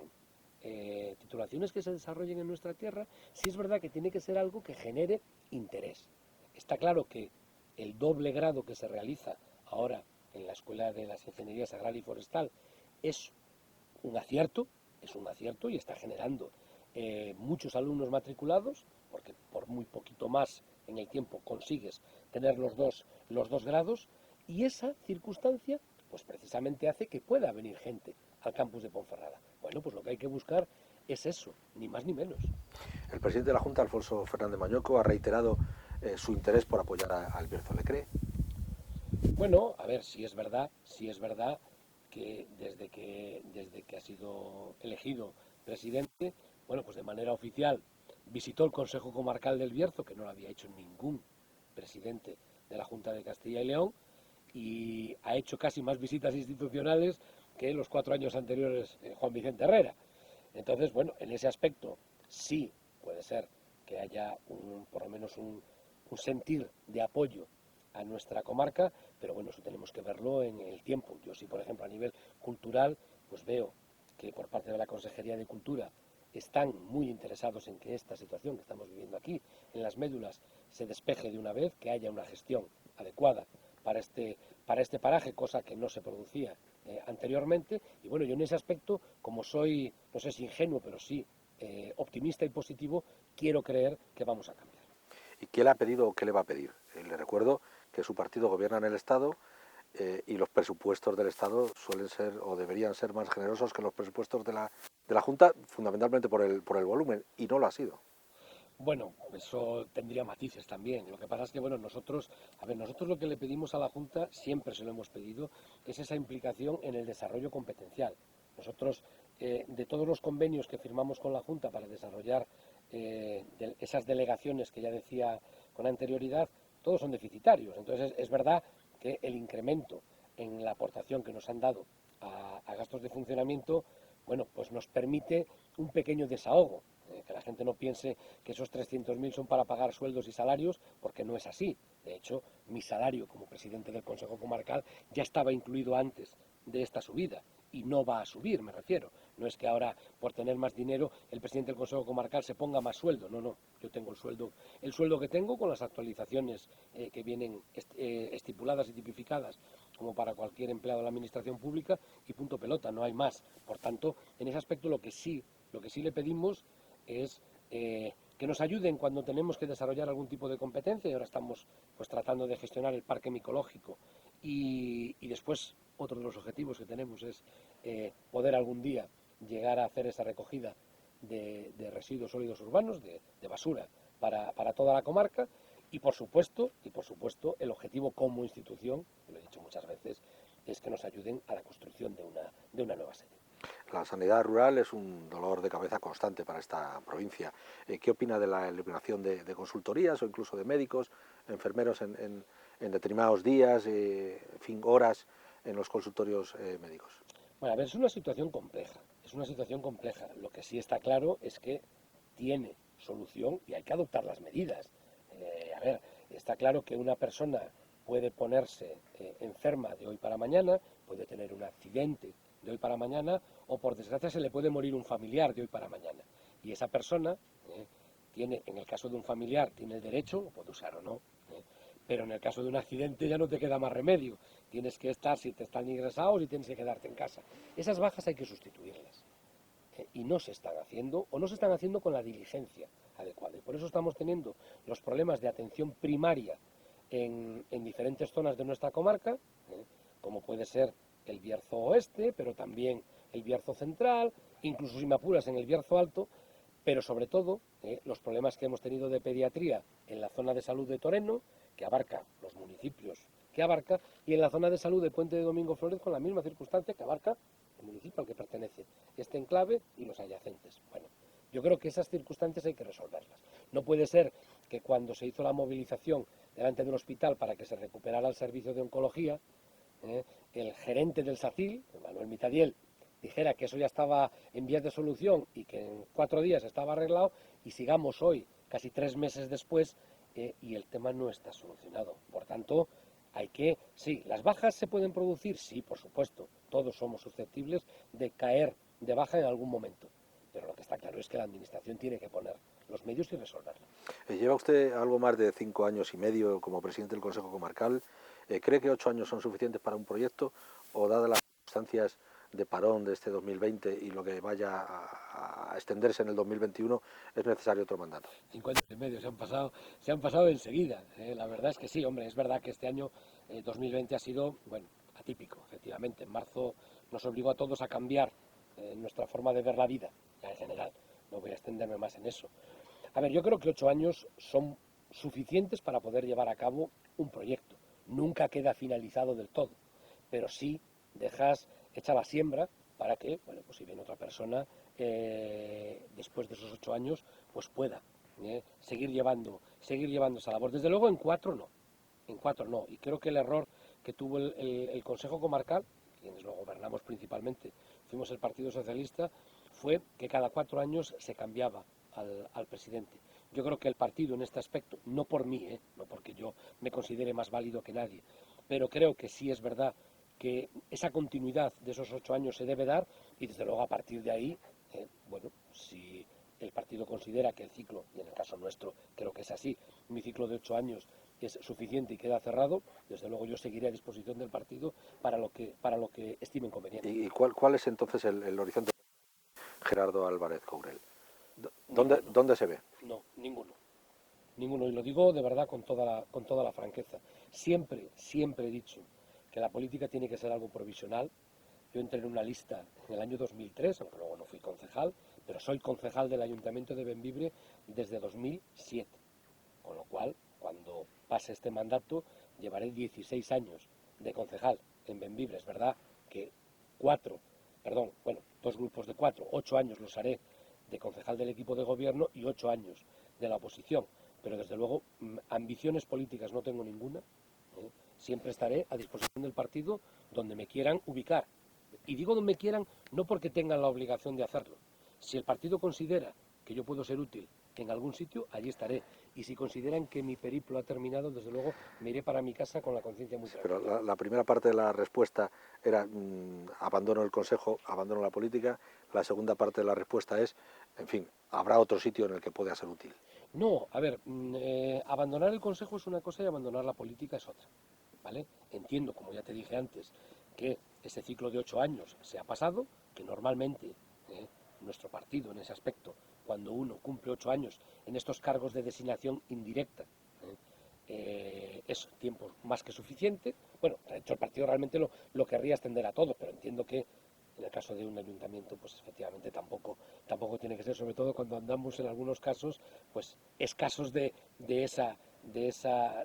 titulaciones que se desarrollen en nuestra tierra, sí es verdad que tiene que ser algo que genere interés. Está claro que el doble grado que se realiza ahora en la Escuela de las Ingenierías Agraria y Forestal es un acierto, y está generando muchos alumnos matriculados, porque por muy poquito más en el tiempo consigues tener los dos grados, y esa circunstancia pues precisamente hace que pueda venir gente al campus de Ponferrada. Bueno, pues lo que hay que buscar es eso, ni más ni menos. El presidente de la Junta, Alfonso Fernández Mañoco, ha reiterado su interés por apoyar al Bierzo. ¿Le cree? Bueno, a ver, si es verdad que desde que ha sido elegido presidente, bueno, pues de manera oficial visitó el Consejo Comarcal del Bierzo, que no lo había hecho ningún presidente de la Junta de Castilla y León, y ha hecho casi más visitas institucionales que los 4 años anteriores Juan Vicente Herrera. Entonces, bueno, en ese aspecto sí puede ser que haya por lo menos un sentir de apoyo a nuestra comarca, pero bueno, eso tenemos que verlo en el tiempo. Yo sí, por ejemplo, a nivel cultural, pues veo que por parte de la Consejería de Cultura están muy interesados en que esta situación que estamos viviendo aquí, en las médulas, se despeje de una vez, que haya una gestión adecuada para este paraje, cosa que no se producía anteriormente. Y bueno, yo en ese aspecto, como soy, no sé si ingenuo, pero sí optimista y positivo, quiero creer que vamos a cambiar. ¿Y qué le ha pedido o qué le va a pedir? Le recuerdo que su partido gobierna en el Estado y los presupuestos del Estado suelen ser o deberían ser más generosos que los presupuestos de la Junta, fundamentalmente por el volumen, y no lo ha sido. Bueno, eso tendría matices también. Lo que pasa es que, bueno, nosotros lo que le pedimos a la Junta, siempre se lo hemos pedido, es esa implicación en el desarrollo competencial. Nosotros, de todos los convenios que firmamos con la Junta para desarrollar esas delegaciones que ya decía con anterioridad, todos son deficitarios. Entonces, es verdad que el incremento en la aportación que nos han dado a gastos de funcionamiento, bueno, pues nos permite un pequeño desahogo. Que la gente no piense que esos 300.000 son para pagar sueldos y salarios, porque no es así. De hecho, mi salario como presidente del Consejo Comarcal ya estaba incluido antes de esta subida y no va a subir, me refiero. No es que ahora, por tener más dinero, el presidente del Consejo Comarcal se ponga más sueldo. No, no. Yo tengo el sueldo que tengo con las actualizaciones que vienen estipuladas y tipificadas como para cualquier empleado de la administración pública y punto pelota, no hay más. Por tanto, en ese aspecto lo que sí le pedimos es que nos ayuden cuando tenemos que desarrollar algún tipo de competencia, y ahora estamos pues tratando de gestionar el parque micológico y después otro de los objetivos que tenemos es poder algún día llegar a hacer esa recogida de residuos sólidos urbanos, de basura para toda la comarca y por supuesto el objetivo como institución, lo he dicho muchas veces, es que nos ayuden a la construcción de una nueva sede. La sanidad rural es un dolor de cabeza constante para esta provincia. ¿Qué opina de la eliminación de consultorías o incluso de médicos, enfermeros en determinados días, en fin, horas en los consultorios médicos? Bueno, a ver, es una situación compleja, es una situación compleja. Lo que sí está claro es que tiene solución y hay que adoptar las medidas. A ver, está claro que una persona puede ponerse enferma de hoy para mañana, puede tener un accidente de hoy para mañana o por desgracia se le puede morir un familiar de hoy para mañana. Y esa persona tiene, en el caso de un familiar, tiene el derecho, lo puede usar o no, pero en el caso de un accidente ya no te queda más remedio. Tienes que estar, si te están ingresados, y tienes que quedarte en casa. Esas bajas hay que sustituirlas. Y no se están haciendo, o no se están haciendo con la diligencia adecuada. Y por eso estamos teniendo los problemas de atención primaria en diferentes zonas de nuestra comarca, como puede ser el Bierzo Oeste, pero también el Bierzo Central, incluso si me apuras en el Bierzo Alto, pero sobre todo los problemas que hemos tenido de pediatría en la zona de salud de Toreno, que abarca los municipios que abarca, y en la zona de salud de Puente de Domingo Flores con la misma circunstancia que abarca el municipio al que pertenece este enclave y los adyacentes. Bueno, yo creo que esas circunstancias hay que resolverlas. No puede ser que cuando se hizo la movilización delante del hospital para que se recuperara el servicio de oncología, el gerente del SACIL, Manuel Mitadiel, dijera que eso ya estaba en vías de solución y que en 4 días estaba arreglado y sigamos hoy, casi 3 meses después, y el tema no está solucionado. Por tanto, sí, las bajas se pueden producir, sí, por supuesto, todos somos susceptibles de caer de baja en algún momento, pero lo que está claro es que la Administración tiene que poner los medios y resolverlo. Lleva usted algo más de 5 años y medio como presidente del Consejo Comarcal. ¿Cree que 8 años son suficientes para un proyecto o, dadas las circunstancias de parón de este 2020 y lo que vaya a extenderse en el 2021, es necesario otro mandato? 5 años y medio se han pasado enseguida. La verdad es que sí, hombre, es verdad que este año 2020 ha sido, bueno, atípico, efectivamente. En marzo nos obligó a todos a cambiar nuestra forma de ver la vida, ya en general. No voy a extenderme más en eso. A ver, yo creo que 8 años son suficientes para poder llevar a cabo un proyecto. Nunca queda finalizado del todo, pero sí dejas hecha la siembra para que, bueno, pues si viene otra persona, después de esos 8 años, pues pueda seguir llevando esa labor. Desde luego en 4 no, y creo que el error que tuvo el Consejo Comarcal, quienes lo gobernamos principalmente, fuimos el Partido Socialista, fue que cada 4 años se cambiaba al presidente. Yo creo que el partido en este aspecto, no por mí, no porque yo me considere más válido que nadie, pero creo que sí es verdad que esa continuidad de esos 8 años se debe dar y desde luego a partir de ahí, bueno, si el partido considera que el ciclo, y en el caso nuestro creo que es así, mi ciclo de 8 años es suficiente y queda cerrado, desde luego yo seguiré a disposición del partido para lo que estime conveniente. ¿Y cuál es entonces el horizonte de Gerardo Álvarez Courel? Ninguno. ¿Dónde se ve? No, ninguno. Ninguno, y lo digo de verdad con toda la franqueza. Siempre he dicho que la política tiene que ser algo provisional. Yo entré en una lista en el año 2003, aunque luego no fui concejal, pero soy concejal del Ayuntamiento de Bembibre desde 2007. Con lo cual, cuando pase este mandato, llevaré 16 años de concejal en Bembibre. Es verdad que dos grupos de 4, 8 años los haré de concejal del equipo de gobierno y 8 años de la oposición. Pero desde luego, ambiciones políticas no tengo ninguna. Siempre estaré a disposición del partido donde me quieran ubicar. Y digo donde me quieran no porque tengan la obligación de hacerlo. Si el partido considera que yo puedo ser útil en algún sitio, allí estaré. Y si consideran que mi periplo ha terminado, desde luego me iré para mi casa con la conciencia muy tranquila. Pero la primera parte de la respuesta era abandono el Consejo, abandono la política. La segunda parte de la respuesta es, en fin, habrá otro sitio en el que pueda ser útil. No, a ver, abandonar el Consejo es una cosa y abandonar la política es otra. ¿Vale? Entiendo, como ya te dije antes, que ese ciclo de 8 años se ha pasado, que normalmente nuestro partido en ese aspecto, cuando uno cumple 8 años en estos cargos de designación indirecta, es tiempo más que suficiente. Bueno, de hecho el partido realmente lo querría extender a todos, pero entiendo que en el caso de un ayuntamiento, pues efectivamente tampoco tiene que ser, sobre todo cuando andamos en algunos casos, pues escasos de esa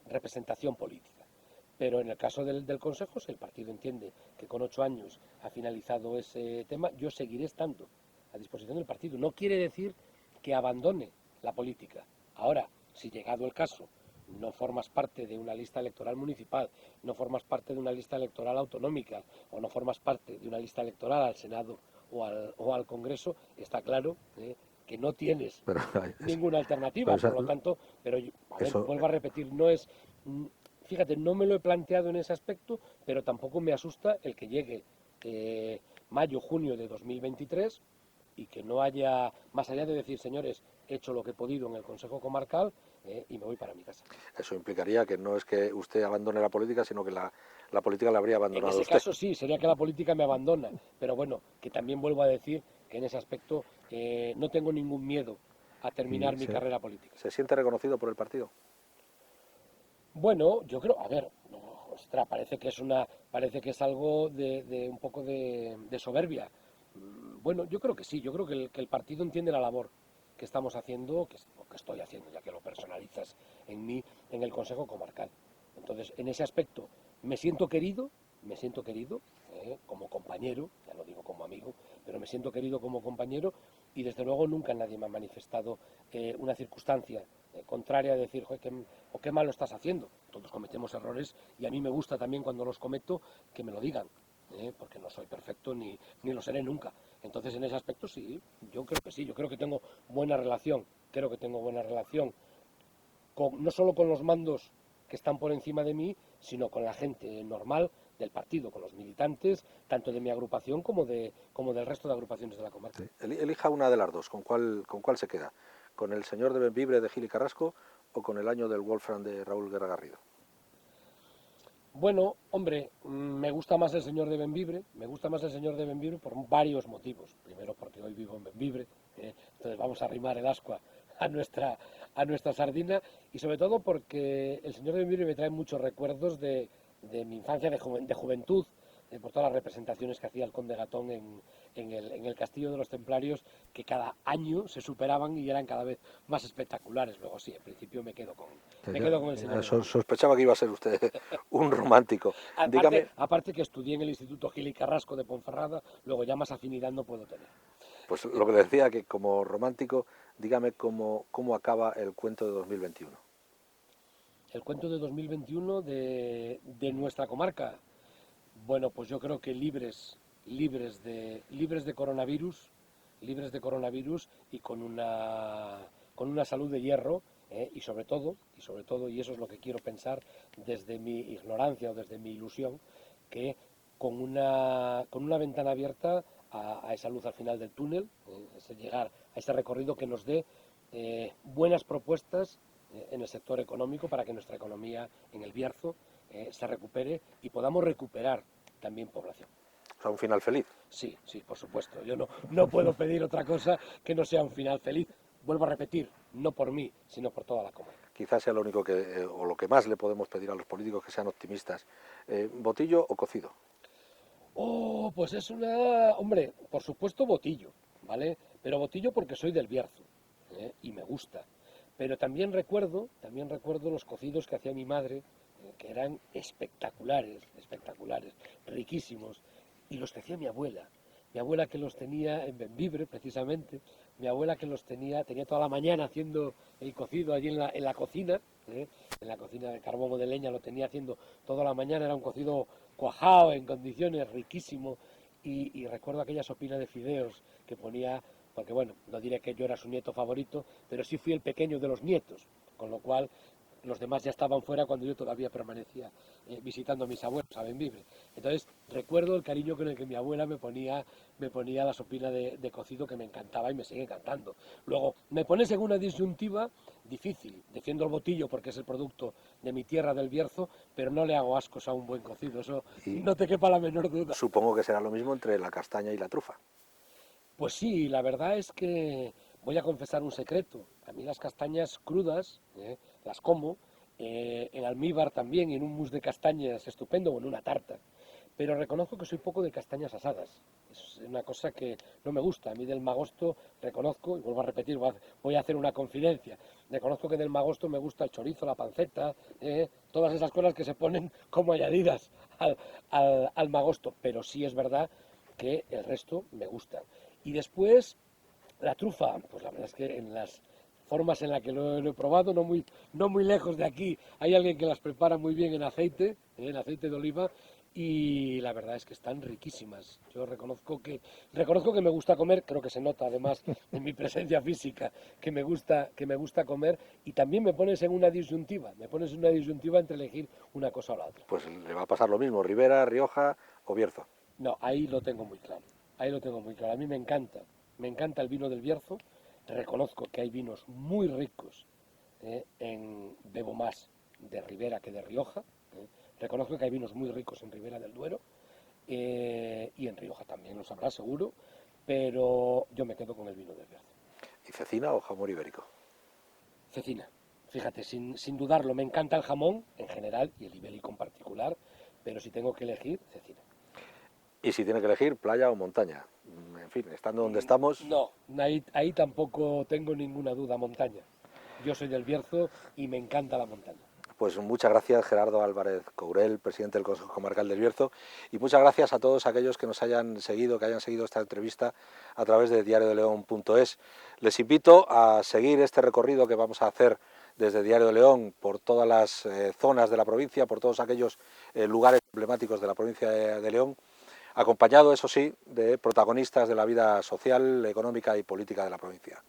representación política. Pero en el caso del Consejo, si el partido entiende que con 8 años ha finalizado ese tema, yo seguiré estando a disposición del partido. No quiere decir que abandone la política. Ahora, si llegado el caso, no formas parte de una lista electoral municipal, no formas parte de una lista electoral autonómica o no formas parte de una lista electoral al Senado o al Congreso, está claro que no tienes Pero, ninguna alternativa. pero Por lo tanto, pero a ver, eso, vuelvo a repetir, no es... Fíjate, no me lo he planteado en ese aspecto, pero tampoco me asusta el que llegue mayo, junio de 2023 y que no haya, más allá de decir, señores, he hecho lo que he podido en el Consejo Comarcal y me voy para mi casa. eso implicaría que no es que usted abandone la política, sino que la política la habría En abandonado a ese usted. caso sí, sería que la política me abandona, pero bueno, que también vuelvo a decir que en ese aspecto no tengo ningún miedo a terminar ¿Y mi carrera política. se siente reconocido por el partido? Bueno, yo creo, a ver, no, ostras, parece que es algo de un poco de soberbia. Bueno, yo creo que sí, yo creo que el partido entiende la labor que estamos haciendo, o que estoy haciendo, ya que lo personalizas en mí, en el Consejo Comarcal. Entonces, en ese aspecto, me siento querido como compañero, ya no digo como amigo, pero me siento querido como compañero y desde luego nunca nadie me ha manifestado una circunstancia contraria a decir, qué mal lo estás haciendo. Todos cometemos errores y a mí me gusta también cuando los cometo que me lo digan, porque no soy perfecto ni lo seré nunca. Entonces en ese aspecto sí, yo creo que sí, yo creo que tengo buena relación, no solo con los mandos que están por encima de mí, sino con la gente normal del partido, con los militantes, tanto de mi agrupación como del resto de agrupaciones de la comarca. Sí. Elija una de las dos, con cuál se queda? ¿Con el señor de Bembibre de Gil y Carrasco o con el año del Wolfram de Raúl Guerra Garrido? Bueno, hombre, me gusta más el señor de Bembibre, por varios motivos. Primero porque hoy vivo en Bembibre, entonces vamos a arrimar el ascua a nuestra sardina, y sobre todo porque el señor de Bembibre me trae muchos recuerdos de mi infancia, de juventud, por todas las representaciones que hacía el conde Gatón en el Castillo de los Templarios, que cada año se superaban y eran cada vez más espectaculares. Luego sí, en principio me quedo con el señor de Bembibre. Sospechaba que iba a ser usted un romántico. Dígame, Aparte que estudié en el Instituto Gil y Carrasco de Ponferrada, luego ya más afinidad no puedo tener. pues lo que le decía, que como romántico, dígame cómo acaba el cuento de 2021. El cuento de 2021 de nuestra comarca. Bueno, pues yo creo que libres de coronavirus y con una salud de hierro, y sobre todo, y eso es lo que quiero pensar desde mi ignorancia o desde mi ilusión, que con una ventana abierta a esa luz al final del túnel, ese llegar a ese recorrido que nos dé buenas propuestas en el sector económico para que nuestra economía en el Bierzo se recupere y podamos recuperar también población. O sea, un final feliz. Sí, sí, por supuesto. Yo no puedo pedir otra cosa que no sea un final feliz. Vuelvo a repetir, no por mí, sino por toda la comarca. Quizás sea lo único que, o lo que más le podemos pedir a los políticos, que sean optimistas. ¿Botillo o cocido? Oh, pues es una... Hombre, por supuesto botillo, ¿vale? Pero botillo porque soy del Bierzo, y me gusta. Pero también recuerdo los cocidos que hacía mi madre, que eran espectaculares, espectaculares, riquísimos. Y los que hacía mi abuela que los tenía en Bembibre, precisamente, mi abuela que los tenía toda la mañana haciendo el cocido allí en la cocina, en la cocina de carbón o de leña lo tenía haciendo toda la mañana, era un cocido cuajado, en condiciones, riquísimo, y recuerdo aquella sopina de fideos que ponía, porque bueno, no diré que yo era su nieto favorito, pero sí fui el pequeño de los nietos, con lo cual los demás ya estaban fuera cuando yo todavía permanecía visitando a mis abuelos a Bembibre. Entonces recuerdo el cariño con el que mi abuela me ponía la sopina de cocido, que me encantaba y me sigue encantando. Luego, me pones en una disyuntiva difícil. Defiendo el botillo porque es el producto de mi tierra, del Bierzo, pero no le hago ascos a un buen cocido, eso Y no te quepa la menor duda. supongo que será lo mismo entre la castaña y la trufa. Pues sí, la verdad es que voy a confesar un secreto. A mí las castañas crudas, las como, en almíbar también, y en un mousse de castañas estupendo, o en una tarta. Pero reconozco que soy poco de castañas asadas. Es una cosa que no me gusta. A mí del magosto reconozco, y vuelvo a repetir, voy a hacer una confidencia. Reconozco que del magosto me gusta el chorizo, la panceta, todas esas cosas que se ponen como añadidas al magosto. Pero sí es verdad que el resto me gusta. Y después, la trufa, pues la verdad es que en las formas en las que lo he probado, no muy lejos de aquí, hay alguien que las prepara muy bien en aceite de oliva, y la verdad es que están riquísimas. Yo reconozco que me gusta comer, creo que se nota además en mi presencia física, que me gusta comer, y también me pones en una disyuntiva entre elegir una cosa o la otra. Pues le va a pasar lo mismo, Ribera, Rioja o Bierzo. No, ahí lo tengo muy claro. Ahí lo tengo muy claro. A mí me encanta el vino del Bierzo. Reconozco que hay vinos muy ricos, bebo más de Ribera que de Rioja. Reconozco que hay vinos muy ricos en Ribera del Duero, y en Rioja también, lo sabrás seguro, pero yo me quedo con el vino del Bierzo. ¿Y cecina o jamón ibérico? Cecina. Fíjate, sin dudarlo, me encanta el jamón en general y el ibérico en particular, pero si tengo que elegir, cecina. Y si tiene que elegir, playa o montaña. En fin, estando donde estamos, No, ahí tampoco tengo ninguna duda, montaña. Yo soy del Bierzo y me encanta la montaña. pues muchas gracias Gerardo Álvarez Courel, presidente del Consejo Comarcal del Bierzo, y muchas gracias a todos aquellos que nos hayan seguido, que hayan seguido esta entrevista a través de diariodeleon.es. Les invito a seguir este recorrido que vamos a hacer desde Diario de León por todas las zonas de la provincia, por todos aquellos lugares emblemáticos de la provincia de León, acompañado, eso sí, de protagonistas de la vida social, económica y política de la provincia.